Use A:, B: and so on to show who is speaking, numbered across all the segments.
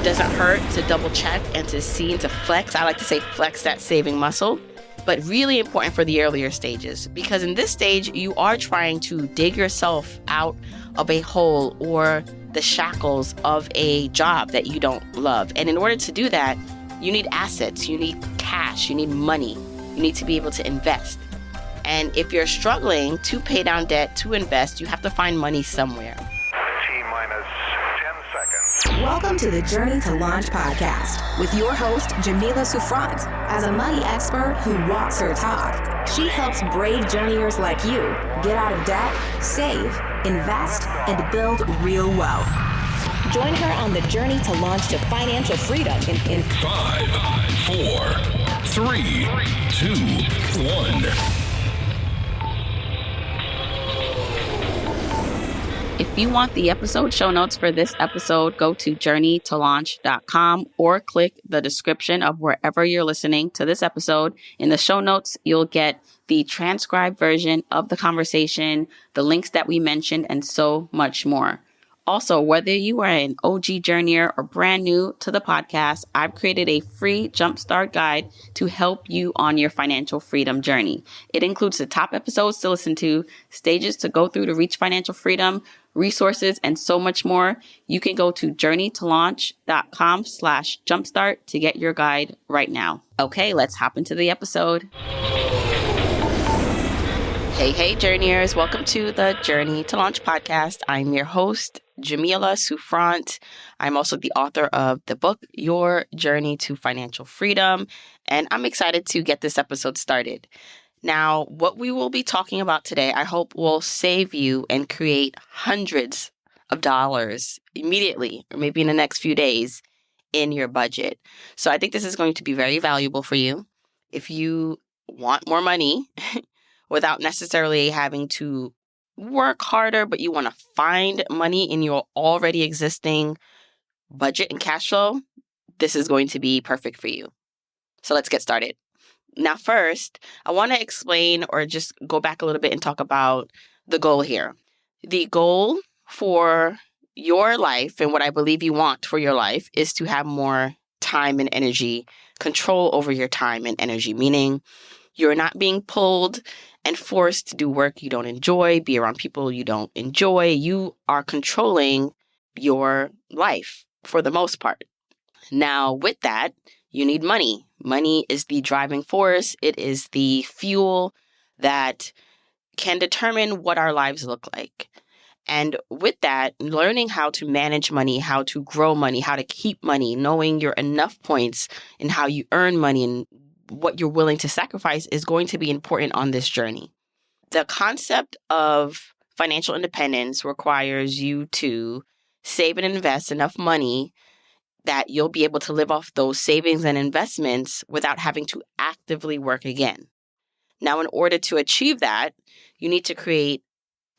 A: doesn't hurt to double check and to see and to flex. I like to say flex that saving muscle, but really important for the earlier stages, because in this stage, you are trying to dig yourself out of a hole or the shackles of a job that you don't love. And in order to do that, you need assets, you need cash, you need money, you need to be able to invest. And if you're struggling to pay down debt, to invest, you have to find money somewhere.
B: T-minus 10 seconds.
C: Welcome to the Journey to Launch podcast with your host, Jamila Souffrant. As a money expert who walks her talk, she helps brave journeyers like you get out of debt, save, invest, and build real wealth. Join her on the journey to launch to financial freedom in
D: 5, 4, 3, 2, 1.
A: If you want the episode show notes for this episode, go to journeytolaunch.com or click the description of wherever you're listening to this episode. In the show notes, you'll get the transcribed version of the conversation, the links that we mentioned, and so much more. Also, whether you are an OG journeyer or brand new to the podcast, I've created a free jumpstart guide to help you on your financial freedom journey. It includes the top episodes to listen to, stages to go through to reach financial freedom, resources, and so much more. You can go to journeytolaunch.com/jumpstart to get your guide right now. Okay, let's hop into the episode. Hey, journeyers. Welcome to the Journey to Launch podcast. I'm your host, Jamila Souffrant. I'm also the author of the book, Your Journey to Financial Freedom, and I'm excited to get this episode started. Now, what we will be talking about today, I hope will save you and create hundreds of dollars immediately, or maybe in the next few days, in your budget. So I think this is going to be very valuable for you. If you want more money without necessarily having to work harder, but you want to find money in your already existing budget and cash flow, this is going to be perfect for you. So let's get started. Now, first, I want to explain or just go back a little bit and talk about the goal here. The goal for your life and what I believe you want for your life is to have more time and energy, control over your time and energy, meaning you're not being pulled and forced to do work you don't enjoy, be around people you don't enjoy. You are controlling your life for the most part. Now, with that, you need money. Money is the driving force. It is the fuel that can determine what our lives look like. And with that, learning how to manage money, how to grow money, how to keep money, knowing your enough points in how you earn money and what you're willing to sacrifice is going to be important on this journey. The concept of financial independence requires you to save and invest enough money that you'll be able to live off those savings and investments without having to actively work again. Now, in order to achieve that, you need to create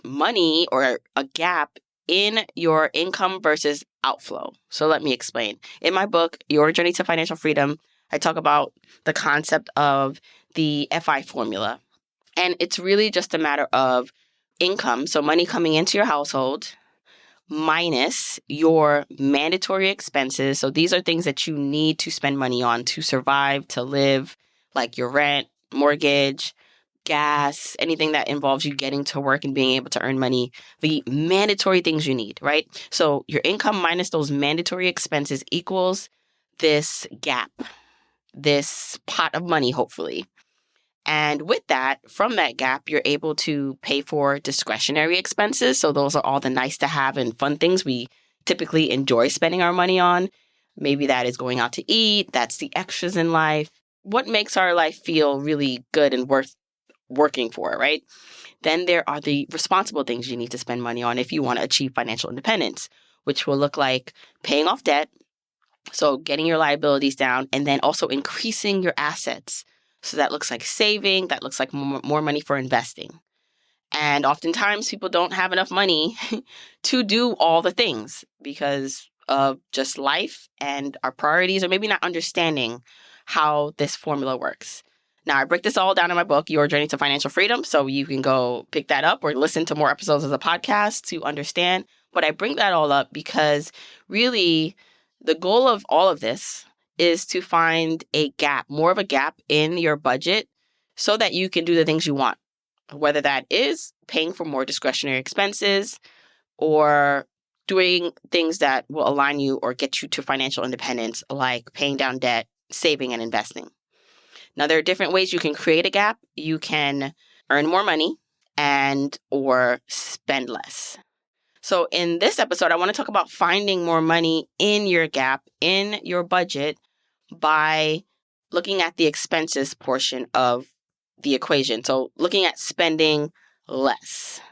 A: money or a gap in your income versus outflow. So let me explain. In my book, Your Journey to Financial Freedom, I talk about the concept of the FI formula. And it's really just a matter of income, so money coming into your household, minus your mandatory expenses. So these are things that you need to spend money on to survive, to live, like your rent, mortgage, gas, anything that involves you getting to work and being able to earn money, the mandatory things you need, right? So your income minus those mandatory expenses equals this gap, this pot of money, hopefully. And with that, from that gap, you're able to pay for discretionary expenses. So those are all the nice to have and fun things we typically enjoy spending our money on. Maybe that is going out to eat. That's the extras in life. What makes our life feel really good and worth working for, right? Then there are the responsible things you need to spend money on if you want to achieve financial independence, which will look like paying off debt, so getting your liabilities down, and then also increasing your assets. So that looks like saving, that looks like more money for investing. And oftentimes people don't have enough money to do all the things because of just life and our priorities, or maybe not understanding how this formula works. Now, I break this all down in my book, Your Journey to Financial Freedom, so you can go pick that up or listen to more episodes of the podcast to understand. But I bring that all up because really The goal of all of this is to find a gap, more of a gap in your budget so that you can do the things you want, whether that is paying for more discretionary expenses or doing things that will align you or get you to financial independence, like paying down debt, saving, and investing. Now, there are different ways you can create a gap. You can earn more money and or spend less. So in this episode, I want to talk about finding more money in your gap, in your budget, by looking at the expenses portion of the equation. So looking at spending less.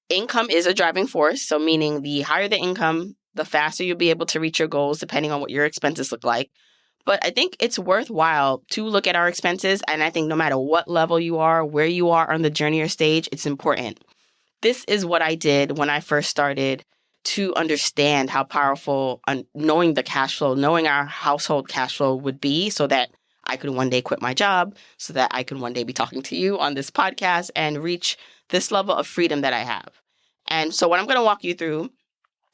A: Income is a driving force. So meaning the higher the income, the faster you'll be able to reach your goals, depending on what your expenses look like. But I think it's worthwhile to look at our expenses. And I think no matter what level you are, where you are on the journey or stage, it's important. This is what I did when I first started to understand how powerful knowing the cash flow, knowing our household cash flow would be, so that I could one day quit my job, so that I could one day be talking to you on this podcast and reach this level of freedom that I have. And so what I'm going to walk you through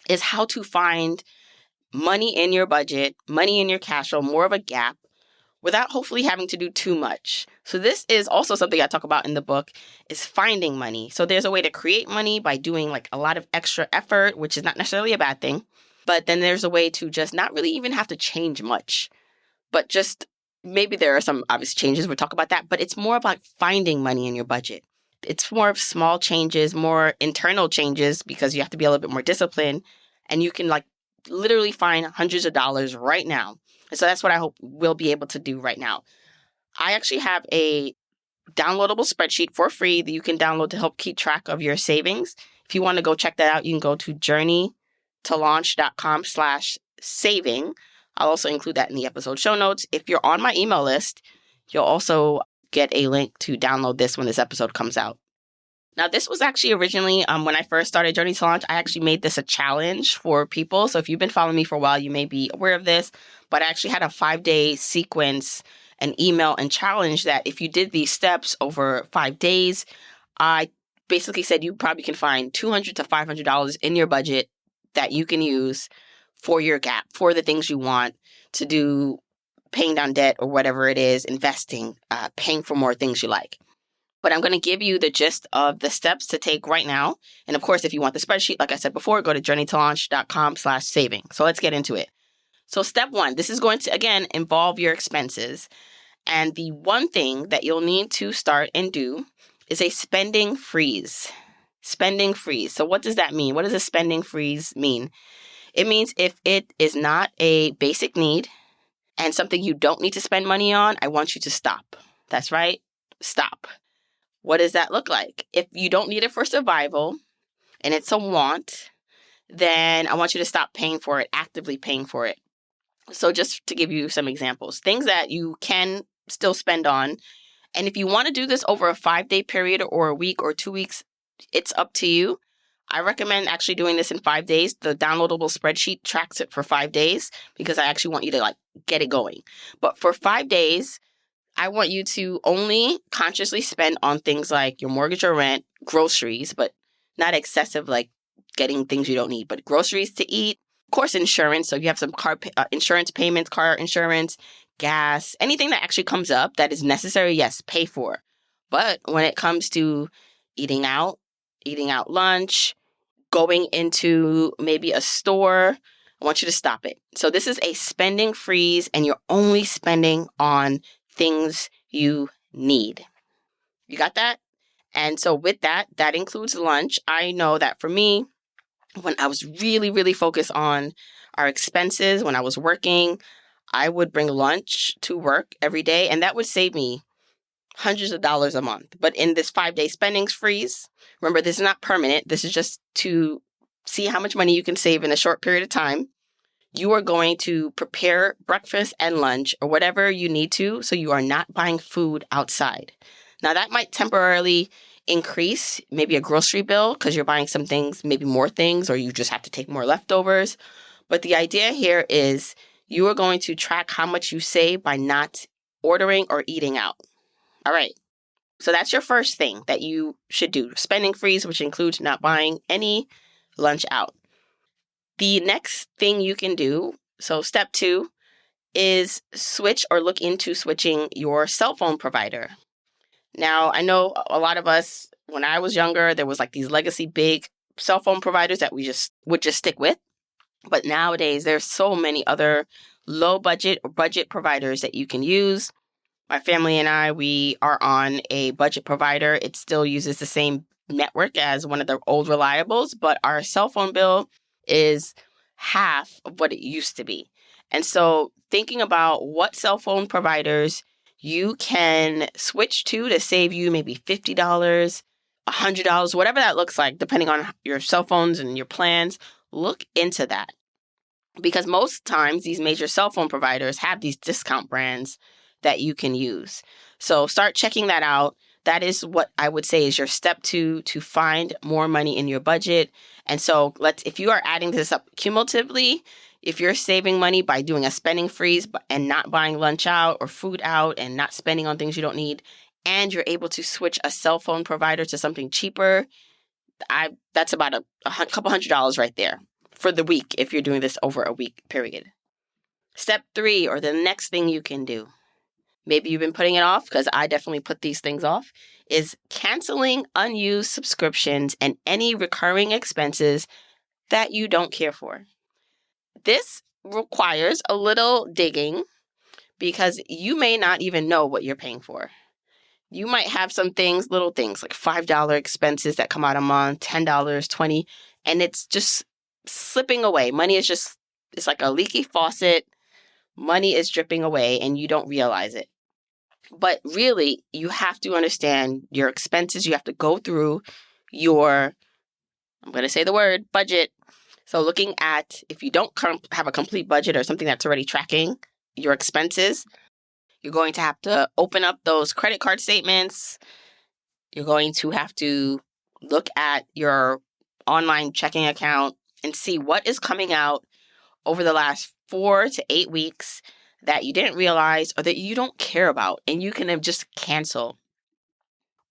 A: is how to find money in your budget, money in your cash flow, more of a gap, without hopefully having to do too much. So this is also something I talk about in the book, is finding money. So there's a way to create money by doing like a lot of extra effort, which is not necessarily a bad thing. But then there's a way to just not really even have to change much, but just maybe there are some obvious changes. We'll talk about that, but it's more about finding money in your budget. It's more of small changes, more internal changes, because you have to be a little bit more disciplined, and you can like literally find hundreds of dollars right now. And so that's what I hope we'll be able to do right now. I actually have a downloadable spreadsheet for free that you can download to help keep track of your savings. If you want to go check that out, you can go to journeytolaunch.com/saving. I'll also include that in the episode show notes. If you're on my email list, you'll also get a link to download this when this episode comes out. Now, this was actually originally, when I first started Journey to Launch, I actually made this a challenge for people. So if you've been following me for a while, you may be aware of this, but I actually had a 5-day sequence, an email and challenge that if you did these steps over 5 days, I basically said you probably can find $200 to $500 in your budget that you can use for your gap, for the things you want to do, paying down debt or whatever it is, investing, paying for more things you like. But I'm going to give you the gist of the steps to take right now. And of course, if you want the spreadsheet, like I said before, go to journeytolaunch.com/saving. So let's get into it. So step 1, this is going to, again, involve your expenses. And the one thing that you'll need to start and do is a spending freeze. Spending freeze. So what does that mean? What does a spending freeze mean? It means if it is not a basic need and something you don't need to spend money on, I want you to stop. That's right. Stop. What does that look like? If you don't need it for survival and it's a want, then I want you to stop paying for it, actively paying for it. So just to give you some examples, things that you can still spend on. And if you want to do this over a 5-day period or a week or 2 weeks, it's up to you. I recommend actually doing this in 5 days. The downloadable spreadsheet tracks it for 5 days because I actually want you to get it going. But for 5 days, I want you to only consciously spend on things like your mortgage or rent, groceries, but not excessive, like getting things you don't need, but groceries to eat. Of course, insurance. So if you have some car insurance payments, car insurance, gas, anything that actually comes up that is necessary, yes, pay for. But when it comes to eating out lunch, going into maybe a store, I want you to stop it. So this is a spending freeze, and you're only spending on things you need. You got that? And so with that includes lunch. I know that for me, when I was really, really focused on our expenses, when I was working, I would bring lunch to work every day, and that would save me hundreds of dollars a month. But in this 5-day spending freeze, remember, this is not permanent. This is just to see how much money you can save in a short period of time. You are going to prepare breakfast and lunch or whatever you need to, so you are not buying food outside. Now, that might temporarily increase maybe a grocery bill because you're buying some things, maybe more things, or you just have to take more leftovers. But the idea here is you are going to track how much you save by not ordering or eating out. All right. So that's your first thing that you should do. Spending freeze, which includes not buying any lunch out. The next thing you can do So step 2 is switch or look into switching your cell phone provider. Now, I know a lot of us, when I was younger, there was like these legacy big cell phone providers that we just would just stick with. But nowadays, there's so many other low budget or budget providers that you can use. My family and I, we are on a budget provider. It still uses the same network as one of the old reliables, but our cell phone bill is half of what it used to be. And so thinking about what cell phone providers you can switch to save you maybe $50, $100, whatever that looks like, depending on your cell phones and your plans, look into that. Because most times these major cell phone providers have these discount brands that you can use. So start checking that out. That is what I would say is your step 2 to find more money in your budget. And so if you are adding this up cumulatively, if you're saving money by doing a spending freeze and not buying lunch out or food out and not spending on things you don't need, and you're able to switch a cell phone provider to something cheaper, that's about a couple $100 right there for the week if you're doing this over a week period. Step 3, or the next thing you can do, maybe you've been putting it off, because I definitely put these things off, is canceling unused subscriptions and any recurring expenses that you don't care for. This requires a little digging because you may not even know what you're paying for. You might have some things, little things like $5 expenses that come out a month, $10, $20, and it's just slipping away. Money is it's like a leaky faucet. Money is dripping away and you don't realize it. But really, you have to understand your expenses. You have to go through your, I'm going to say the word, budget. So looking at, if you don't have a complete budget or something that's already tracking your expenses, you're going to have to open up those credit card statements. You're going to have to look at your online checking account and see what is coming out over the last 4 to 8 weeks that you didn't realize or that you don't care about, and you can just cancel.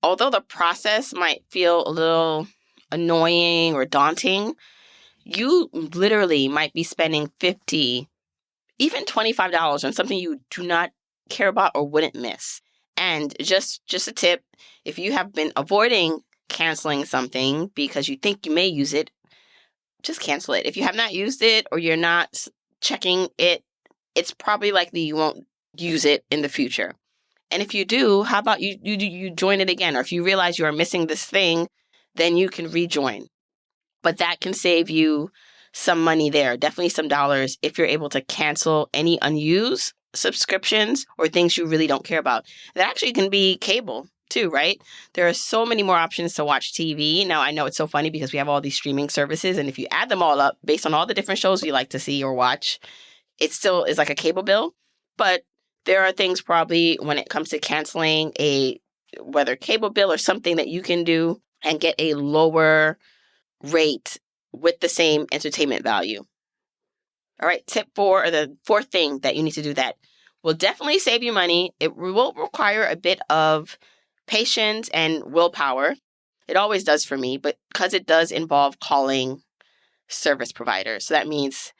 A: Although the process might feel a little annoying or daunting, you literally might be spending $50, even $25 on something you do not care about or wouldn't miss. And just a tip, if you have been avoiding canceling something because you think you may use it, just cancel it. If you have not used it or you're not checking it, it's probably likely you won't use it in the future. And if you do, how about you join it again? Or if you realize you are missing this thing, then you can rejoin. But that can save you some money there, definitely some dollars, if you're able to cancel any unused subscriptions or things you really don't care about. That actually can be cable too, right? There are so many more options to watch TV. Now, I know it's so funny because we have all these streaming services, and if you add them all up based on all the different shows you like to see or watch, it still is like a cable bill. But there are things probably when it comes to canceling whether cable bill or something that you can do and get a lower rate with the same entertainment value. All right, tip 4, or the fourth thing that you need to do that will definitely save you money. It will require a bit of patience and willpower. It always does for me, but because it does involve calling service providers. So that means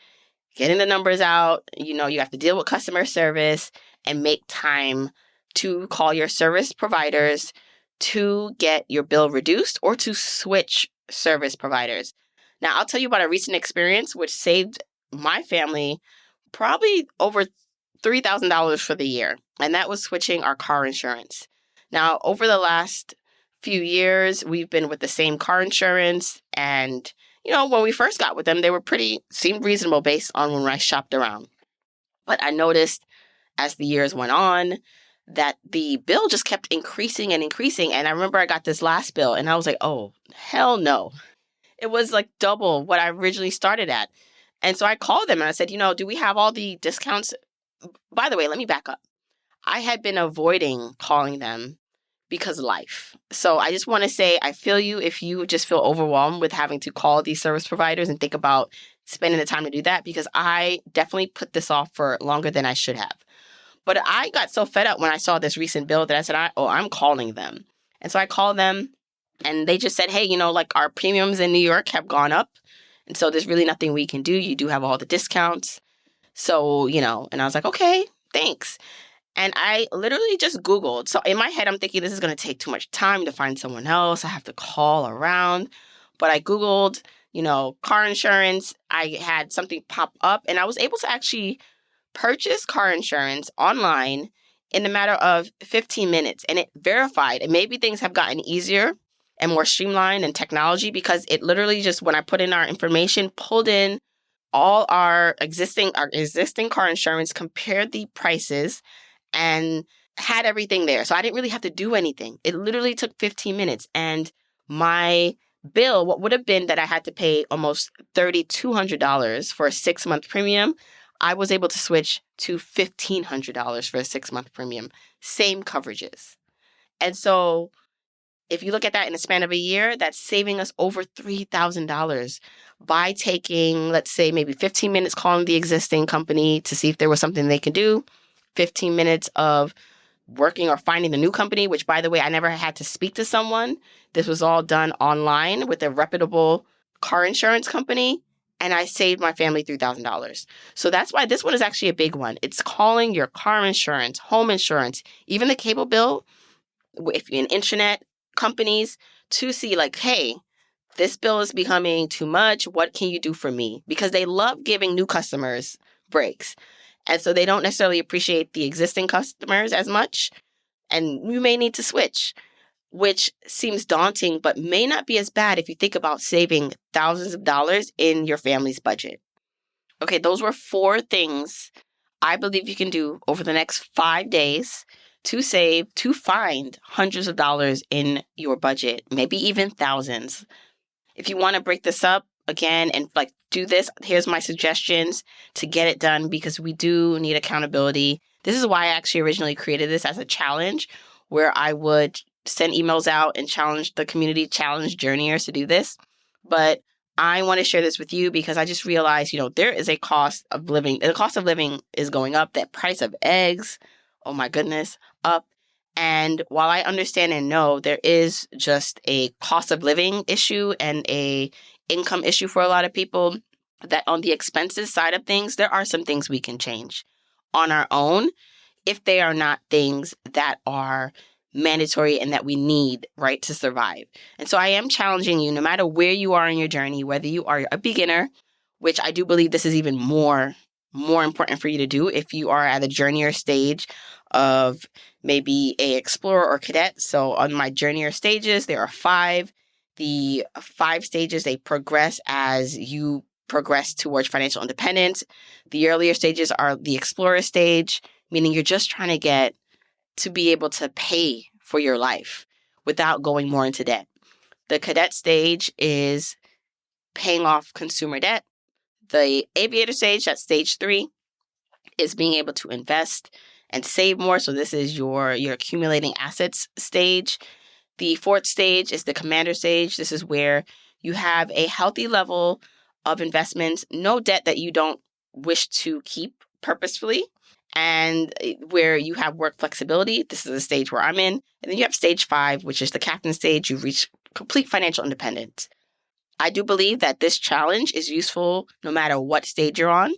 A: getting the numbers out. You have to deal with customer service and make time to call your service providers to get your bill reduced or to switch service providers. Now, I'll tell you about a recent experience which saved my family probably over $3,000 for the year, and that was switching our car insurance. Now, over the last few years, we've been with the same car insurance, and when we first got with them, they seemed reasonable based on when I shopped around. But I noticed as the years went on that the bill just kept increasing and increasing. And I remember I got this last bill and I was like, oh, hell no. It was like double what I originally started at. And so I called them and I said, do we have all the discounts? By the way, let me back up. I had been avoiding calling them because of life. So I just want to say, I feel you if you just feel overwhelmed with having to call these service providers and think about spending the time to do that, because I definitely put this off for longer than I should have. But I got so fed up when I saw this recent bill that I said, I'm calling them. And so I called them and they just said, hey, our premiums in New York have gone up. And so there's really nothing we can do. You do have all the discounts. So, and I was like, okay, thanks. And I literally just Googled. So in my head, I'm thinking this is going to take too much time to find someone else. I have to call around. But I Googled, car insurance. I had something pop up and I was able to actually purchase car insurance online in a matter of 15 minutes. And it verified. And maybe things have gotten easier and more streamlined in technology because it literally just, when I put in our information, pulled in all our existing car insurance, compared the prices, and had everything there. So I didn't really have to do anything. It literally took 15 minutes. And my bill, what would have been that I had to pay almost $3,200 for a 6-month premium, I was able to switch to $1,500 for a 6-month premium. Same coverages. And so if you look at that in a span of a year, that's saving us over $3,000 by taking, let's say, maybe 15 minutes calling the existing company to see if there was something they could do, 15 minutes of working or finding the new company, which, by the way, I never had to speak to someone. This was all done online with a reputable car insurance company, and I saved my family $3,000. So that's why this one is actually a big one. It's calling your car insurance, home insurance, even the cable bill, if you're in internet companies, to see like, hey, this bill is becoming too much. What can you do for me? Because they love giving new customers breaks. And so they don't necessarily appreciate the existing customers as much. And you may need to switch, which seems daunting, but may not be as bad if you think about saving thousands of dollars in your family's budget. Okay, those were 4 things I believe you can do over the next 5 days to find hundreds of dollars in your budget, maybe even thousands. If you want to break this up again and do this, here's my suggestions to get it done, because we do need accountability. This is why I actually originally created this as a challenge, where I would send emails out and challenge the community, challenge journeyers to do this. But I want to share this with you because I just realized, there is a cost of living. The cost of living is going up. That price of eggs, oh my goodness, up. And while I understand and know there is just a cost of living issue and a income issue for a lot of people, that on the expenses side of things, there are some things we can change on our own if they are not things that are mandatory and that we need, right, to survive. And so I am challenging you, no matter where you are in your journey, whether you are a beginner, which I do believe this is even more important for you to do if you are at a journeyer stage of maybe a explorer or cadet. So on my journeyer stages, there are 5. The 5 stages, they progress as you progress towards financial independence. The earlier stages are the explorer stage, meaning you're just trying to get to be able to pay for your life without going more into debt. The cadet stage is paying off consumer debt. The aviator stage, that's stage 3, is being able to invest and save more. So this is your accumulating assets stage. The 4th stage is the commander stage. This is where you have a healthy level of investments, no debt that you don't wish to keep purposefully, and where you have work flexibility. This is the stage where I'm in. And then you have stage 5, which is the captain stage. You've reached complete financial independence. I do believe that this challenge is useful no matter what stage you're on.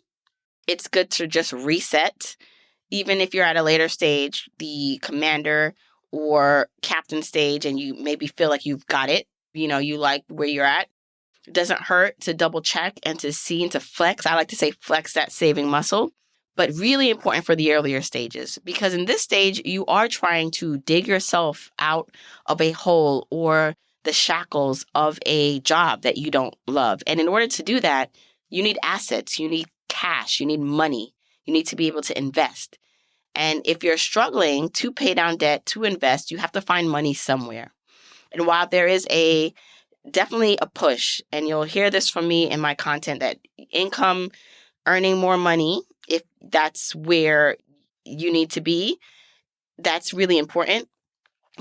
A: It's good to just reset. Even if you're at a later stage, the commander or captain stage, and you maybe feel like you've got it, you like where you're at, it doesn't hurt to double check and to see and to flex. I like to say flex that saving muscle, but really important for the earlier stages, because in this stage, you are trying to dig yourself out of a hole or the shackles of a job that you don't love. And in order to do that, you need assets, you need cash, you need money, you need to be able to invest. And if you're struggling to pay down debt, to invest, you have to find money somewhere. And while there is definitely a push, and you'll hear this from me in my content, that income, earning more money, if that's where you need to be, that's really important.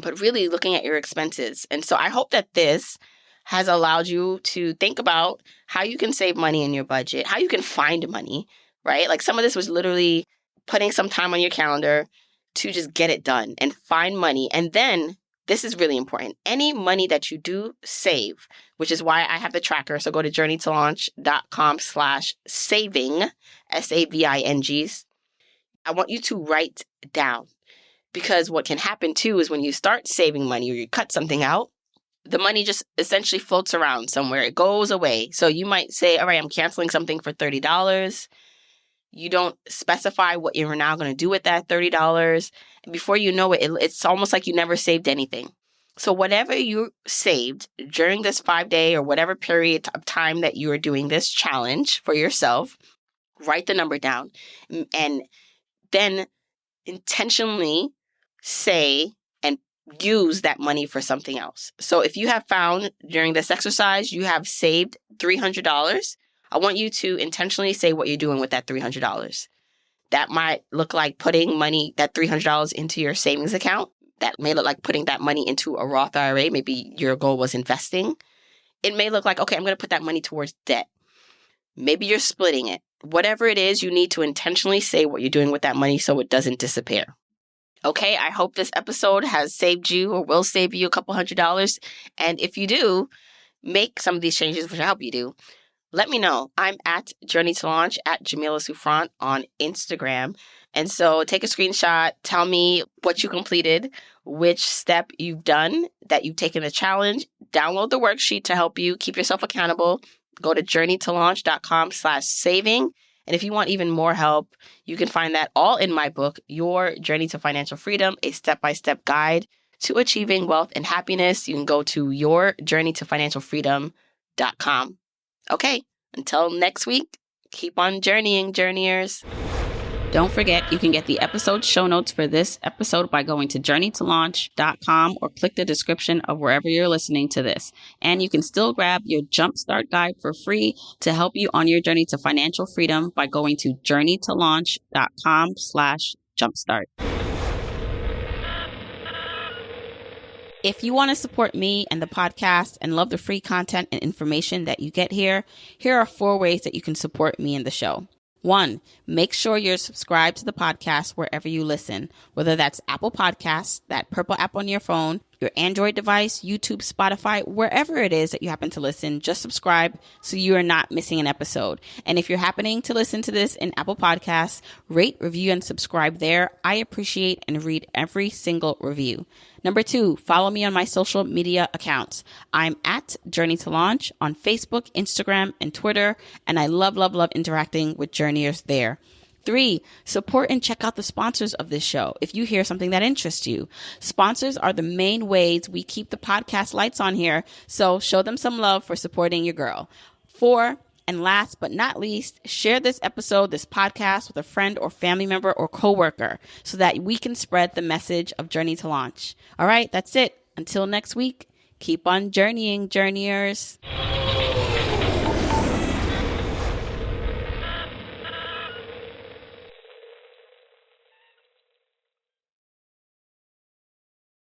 A: But really looking at your expenses. And so I hope that this has allowed you to think about how you can save money in your budget, how you can find money, right? Like some of this was literally putting some time on your calendar to just get it done and find money. And then this is really important. Any money that you do save, which is why I have the tracker. So go to journeytolaunch.com/saving, SAVINGs. I want you to write down, because what can happen too is when you start saving money or you cut something out, the money just essentially floats around somewhere. It goes away. So you might say, all right, I'm canceling something for $30. You don't specify what you're now going to do with that $30. And before you know it, it's almost like you never saved anything. So whatever you saved during this 5-day or whatever period of time that you are doing this challenge for yourself, write the number down and then intentionally say and use that money for something else. So if you have found during this exercise, you have saved $300, I want you to intentionally say what you're doing with that $300. That might look like putting money, that $300 into your savings account. That may look like putting that money into a Roth IRA. Maybe your goal was investing. It may look like, okay, I'm going to put that money towards debt. Maybe you're splitting it. Whatever it is, you need to intentionally say what you're doing with that money so it doesn't disappear. Okay, I hope this episode has saved you or will save you a couple $100. And if you do, make some of these changes, which I hope you do. Let me know. I'm at Journey to Launch at Jamila Souffrant on Instagram. And so take a screenshot. Tell me what you completed, which step you've done, that you've taken the challenge. Download the worksheet to help you keep yourself accountable. Go to journeytolaunch.com/saving. And if you want even more help, you can find that all in my book, Your Journey to Financial Freedom, a step-by-step guide to achieving wealth and happiness. You can go to yourjourneytofinancialfreedom.com. Okay, until next week, keep on journeying, journeyers. Don't forget, you can get the episode show notes for this episode by going to journeytolaunch.com or click the description of wherever you're listening to this. And you can still grab your Jumpstart Guide for free to help you on your journey to financial freedom by going to journeytolaunch.com/jumpstart. If you want to support me and the podcast and love the free content and information that you get here, here are 4 ways that you can support me and the show. 1, make sure you're subscribed to the podcast wherever you listen, whether that's Apple Podcasts, that purple app on your phone, your Android device, YouTube, Spotify, wherever it is that you happen to listen, just subscribe so you are not missing an episode. And if you're happening to listen to this in Apple Podcasts, rate, review, and subscribe there. I appreciate and read every single review. Number 2, follow me on my social media accounts. I'm at Journey to Launch on Facebook, Instagram, and Twitter, and I love interacting with journeyers there. 3, support and check out the sponsors of this show if you hear something that interests you. Sponsors are the main ways we keep the podcast lights on here, so show them some love for supporting your girl. 4, and last but not least, share this episode, this podcast with a friend or family member or coworker so that we can spread the message of Journey to Launch. All right, that's it. Until next week, keep on journeying, journeyers.